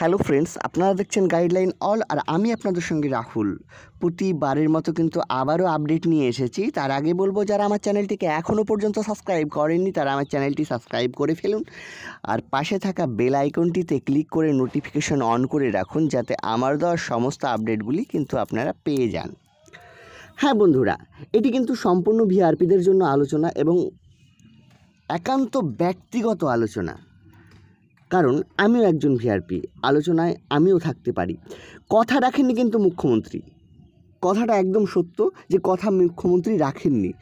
Hello friends, আপনারা দেখছেন guideline all আর আমি আপনাদের সঙ্গে রাহুল। প্রতিবারের মতো কিন্তু আবারও আপডেট নিয়ে এসেছি। তার আগে বলবো, যারা আমার চ্যানেলটিকে এখনও পর্যন্ত সাবস্ক্রাইব করেননি তারা আমার চ্যানেলটি সাবস্ক্রাইব করে ফেলুন আর পাশে থাকা বেল আইকনটিতে ক্লিক করে নোটিফিকেশন অন করে রাখুন, যাতে আমার দেওয়ার সমস্ত আপডেটগুলি কিন্তু আপনারা পেয়ে যান। হ্যাঁ বন্ধুরা, এটি কিন্তু সম্পূর্ণ ভিআরপিদের জন্য আলোচনা এবং একান্ত ব্যক্তিগত আলোচনা, কারণ আমিও একজন ভিআরপি, আলোচনায় আমিও থাকতে পারি। কথা রাখেননি কিন্তু মুখ্যমন্ত্রী, কথাটা একদম সত্য যে কথা মুখ্যমন্ত্রী রাখেননি।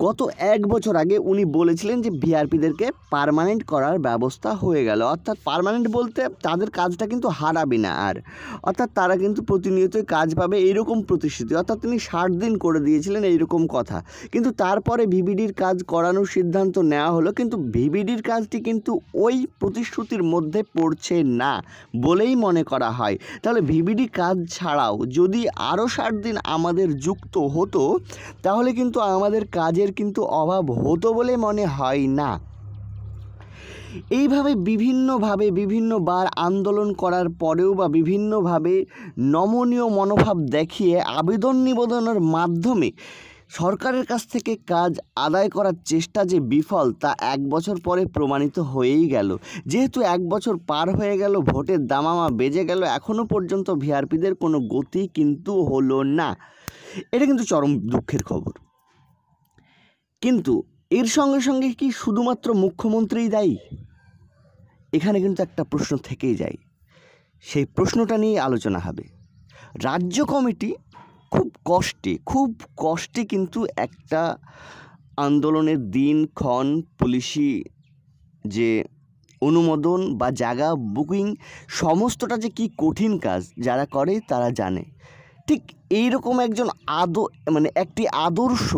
গত 1 বছর আগে উনি বলেছিলেন যে ভিআরপিদেরকে পার্মানেন্ট করার ব্যবস্থা হয়ে গেল, অর্থাৎ পার্মানেন্ট বলতে তাদের কাজটা কিন্তু হারাবে না আর, অর্থাৎ তারা কিন্তু প্রতিনিয়তই কাজ পাবে এইরকম প্রতিশ্রুতি, অর্থাৎ তিনি 60 দিন করে দিয়েছিলেন এইরকম কথা। কিন্তু তারপরে ভিভিডির কাজ করানোর সিদ্ধান্ত নেওয়া হলো, কিন্তু ভিভিডির কাজটি কিন্তু ওই প্রতিশ্রুতির মধ্যে পড়ছে না বলেই মনে করা হয়। তাহলে ভিভিডি কাজ ছাড়াও যদি আরও 60 দিন আমাদের যুক্ত হতো তাহলে কিন্তু আমাদের কাজের কিন্তু অভাব হতো বলে মনে হয় না। এইভাবে বিভিন্নবার আন্দোলন করার পরেও বা বিভিন্নভাবে নমনীয় মনোভাব দেখিয়ে আবেদন নিবেদনের মাধ্যমে সরকারের কাছ থেকে কাজ আদায় করার চেষ্টা যে বিফল তা 1 বছর পরে প্রমাণিত হয়েই গেল। যেহেতু 1 বছর পার হয়ে গেল, ভোটের দামামা বেজে গেল, এখনও পর্যন্ত ভিআরপিদের কোনো গতি কিন্তু হলো না। এটা কিন্তু চরম দুঃখের খবর। কিন্তু এর সঙ্গে সঙ্গে কি শুধুমাত্র মুখ্যমন্ত্রীই দায়ী? এখানে কিন্তু একটা প্রশ্ন থেকেই যায়, সেই প্রশ্নটা নিয়ে আলোচনা হবে। রাজ্য কমিটি খুব কষ্টে কিন্তু একটা আন্দোলনের দিনক্ষণ, পুলিশি যে অনুমোদন বা জায়গা বুকিং, সমস্তটা যে কি কঠিন কাজ যারা করে তারা জানে। ঠিক এইরকম একজন একটি আদর্শ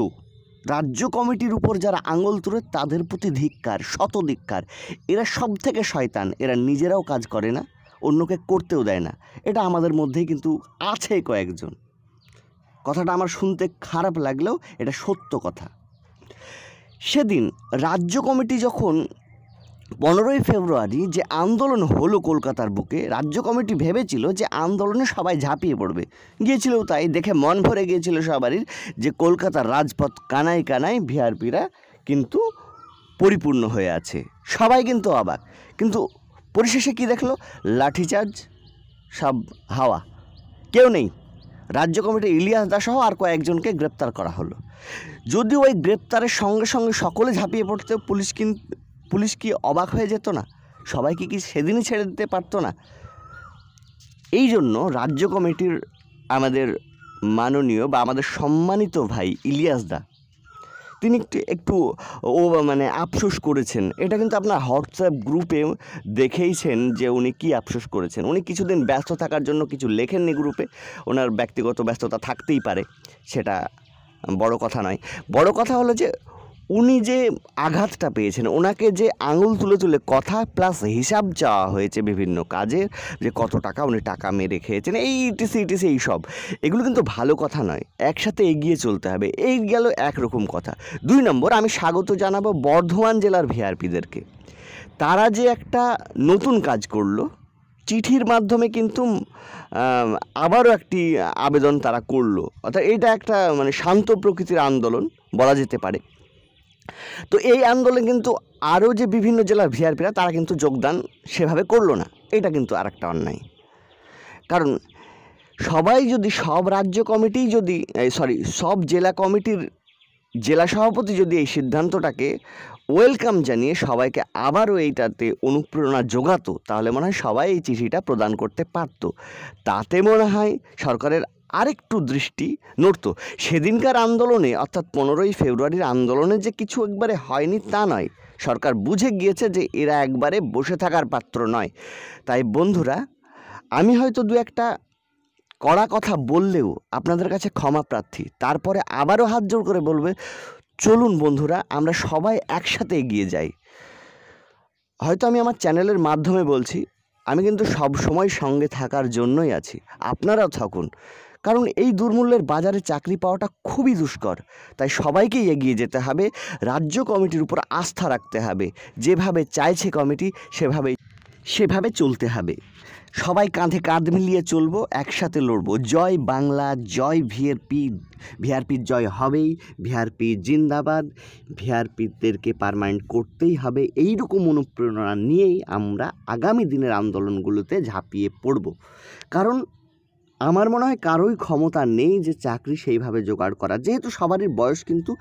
রাজ্য কমিটির উপর যারা আঙুল তুলে তাদের প্রতি ধিক্কার, শত ধিক্কার। এরা সব থেকে শয়তান, এরা নিজেরাও কাজ করে না, অন্যকে করতেও দেয় না। এটা আমাদের মধ্যেই কিন্তু আছে কয়েকজন। কথাটা আমার শুনতে খারাপ লাগলেও এটা সত্য কথা। সেদিন রাজ্য কমিটি যখন 15ই ফেব্রুয়ারি যে আন্দোলন হলো কলকাতার বুকে, রাজ্য কমিটি ভেবেছিল যে আন্দোলনে সবাই ঝাঁপিয়ে পড়বে, গিয়েছিল তাই, দেখে মন ভরে গিয়েছিল সবারই যে কলকাতার রাজপথ কানায় কানায় ভিআরপিরা কিন্তু পরিপূর্ণ হয়ে আছে। সবাই কিন্তু অবাক, কিন্তু পরিশেষে কি দেখলো? লাঠিচার্জ, সব হাওয়া, কেউ নেই। রাজ্য কমিটির ইলিয়াস দাস সহ আর কয়েকজনকে গ্রেপ্তার করা হলো। যদি ওই গ্রেপ্তারের সঙ্গে সঙ্গে সকলে ঝাঁপিয়ে পড়তে পুলিশ কি অবাক হয়ে যেত না? সবাইকে কি সেদিনই ছেড়ে দিতে পারতো না? এই জন্য রাজ্য কমিটির আমাদের মাননীয় বা আমাদের সম্মানিত ভাই ইলিয়াস দা, তিনি একটু আফসোস করেছেন। এটা কিন্তু আপনার হোয়াটসঅ্যাপ গ্রুপে দেখেইছেন যে উনি কি আফসোস করেছেন। উনি কিছুদিন ব্যস্ত থাকার জন্য কিছু লেখেননি গ্রুপে, ওনার ব্যক্তিগত ব্যস্ততা থাকতেই পারে, সেটা বড় কথা নয়। বড় কথা হলো যে উনি যে আঘাতটা পেয়েছেন, ওনাকে যে আঙুল তুলে তুলে কথা প্লাস হিসাব চাওয়া হয়েছে বিভিন্ন কাজের, যে কত টাকা উনি টাকা মেরে খেয়েছেন, এই ইটিসি এইসব, এগুলো কিন্তু ভালো কথা নয়। একসাথে এগিয়ে চলতে হবে। এই গেল একরকম কথা। 2 নম্বর, আমি স্বাগত জানাবো বর্ধমান জেলার ভিআরপিদেরকে। তারা যে একটা নতুন কাজ করলো, চিঠির মাধ্যমে কিন্তু আবারও একটি আবেদন তারা করলো, অর্থাৎ এটা একটা শান্ত প্রকৃতির আন্দোলন বলা যেতে পারে। তো এই আন্দোলনে কিন্তু আরও যে বিভিন্ন জেলার ভিআরপিরা তারা কিন্তু যোগদান সেভাবে করলো না। এটা কিন্তু আর একটা অন্যায়। কারণ সব রাজ্য কমিটি যদি সব জেলা কমিটির জেলা সভাপতি যদি এই সিদ্ধান্তটাকে ওয়েলকাম জানিয়ে সবাইকে আবারও এইটাতে অনুপ্রেরণা জোগাতো, তাহলে মনে হয় সবাই এই চিঠিটা প্রদান করতে পারত। তাতে মনে হয় সরকারের আরেকটু দৃষ্টি নড়ত। সেদিনকার আন্দোলনে, অর্থাৎ 15ই ফেব্রুয়ারির আন্দোলনে যে কিছু একবারে হয়নি তা নয়, সরকার বুঝে গিয়েছে যে এরা একবারে বসে থাকার পাত্র নয়। তাই বন্ধুরা, আমি হয়তো 2-1টা কড়া কথা বললেও আপনাদের কাছে ক্ষমা প্রার্থী। তারপরে আবারও হাত জোড় করে বলবে, চলুন বন্ধুরা, আমরা সবাই একসাথে এগিয়ে যাই। হয়তো আমি আমার চ্যানেলের মাধ্যমে বলছি, আমি কিন্তু সব সময় সঙ্গে থাকার জন্যই আছি, আপনারাও থাকুন। কারণ এই দুর্মূল্যের বাজারে চাকরি পাওয়াটা খুবই দুষ্কর। তাই সবাইকেই এগিয়ে যেতে হবে, রাজ্য কমিটির উপর আস্থা রাখতে হবে। যেভাবে চাইছে কমিটি সেভাবে চলতে হবে। সবাই কাঁধে কাঁধ মিলিয়ে চলবো, একসাথে লড়বো। জয় বাংলা, জয় ভিআরপি। ভিআরপির জয় হবেই। ভিআরপি জিন্দাবাদ। ভিআরপিদেরকে পার্মানেন্ট করতেই হবে। এইরকম অনুপ্রেরণা নিয়েই আমরা আগামী দিনের আন্দোলনগুলোতে ঝাঁপিয়ে পড়ব। কারণ আমার মনে হয় কারোই ক্ষমতা নেই যে চাকরি সেইভাবে জোগাড় করা, যেহেতু সবারই বয়স কিন্তু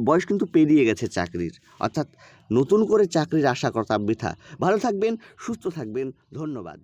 বয়স কিন্তু পেরিয়ে গেছে চাকরির, অর্থাৎ নতুন করে চাকরির আশা করা বৃথা। ভালো থাকবেন, সুস্থ থাকবেন, ধন্যবাদ।